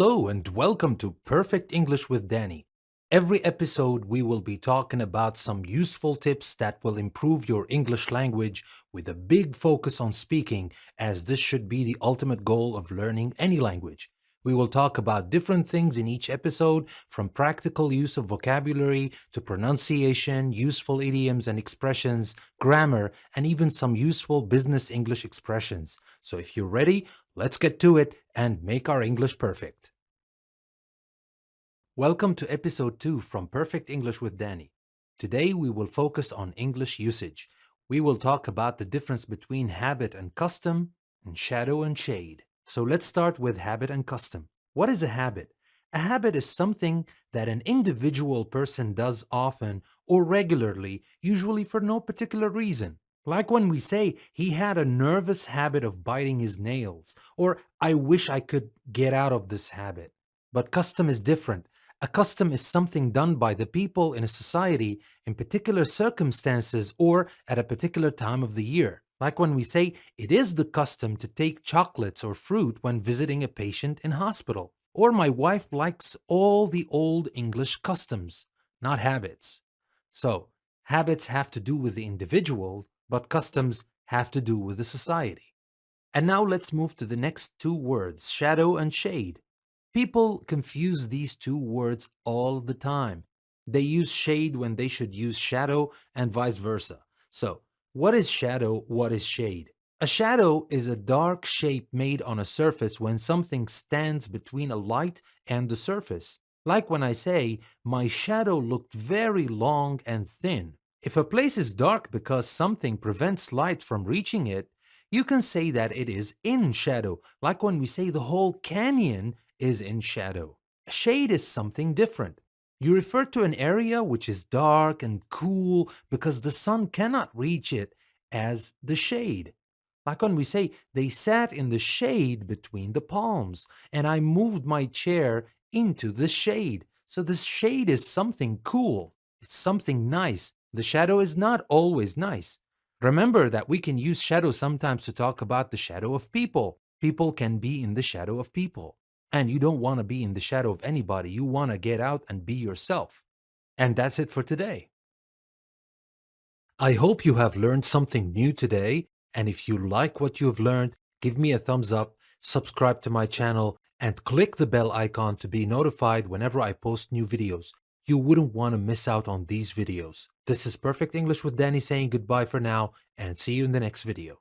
Hello and welcome to Perfect English with Danny. Every episode, we will be talking about some useful tips that will improve your English language with a big focus on speaking, as this should be the ultimate goal of learning any language. We will talk about different things in each episode, from practical use of vocabulary to pronunciation, useful idioms and expressions, grammar, and even some useful business English expressions. So if you're ready, let's get to it and make our English perfect. Welcome to episode 2 from Perfect English with Danny. Today we will focus on English usage. We will talk about the difference between habit and custom, and shadow and shade. So let's start with habit and custom. What is a habit? A habit is something that an individual person does often or regularly, usually for no particular reason. Like when we say he had a nervous habit of biting his nails, or I wish I could get out of this habit. But custom is different. A custom is something done by the people in a society in particular circumstances or at a particular time of the year. Like when we say it is the custom to take chocolates or fruit when visiting a patient in hospital. Or my wife likes all the old English customs, not habits. So, habits have to do with the individual, but customs have to do with the society. And now let's move to the next two words, shadow and shade. People confuse these two words all the time. They use shade when they should use shadow and vice versa. So, what is shadow? What is shade? A shadow is a dark shape made on a surface when something stands between a light and the surface. Like when I say, my shadow looked very long and thin. If a place is dark because something prevents light from reaching it, you can say that it is in shadow, like when we say the whole canyon is in shadow. Shade is something different. You refer to an area which is dark and cool because the sun cannot reach it as the shade. Like when we say they sat in the shade between the palms and I moved my chair into the shade. So the shade is something cool. It's something nice. The shadow is not always nice. Remember that we can use shadow sometimes to talk about the shadow of people. People can be in the shadow of people. And you don't want to be in the shadow of anybody. You want to get out and be yourself. And that's it for today. I hope you have learned something new today. And if you like what you have learned, give me a thumbs up, subscribe to my channel, and click the bell icon to be notified whenever I post new videos. You wouldn't want to miss out on these videos. This is Perfect English with Danny saying goodbye for now, and see you in the next video.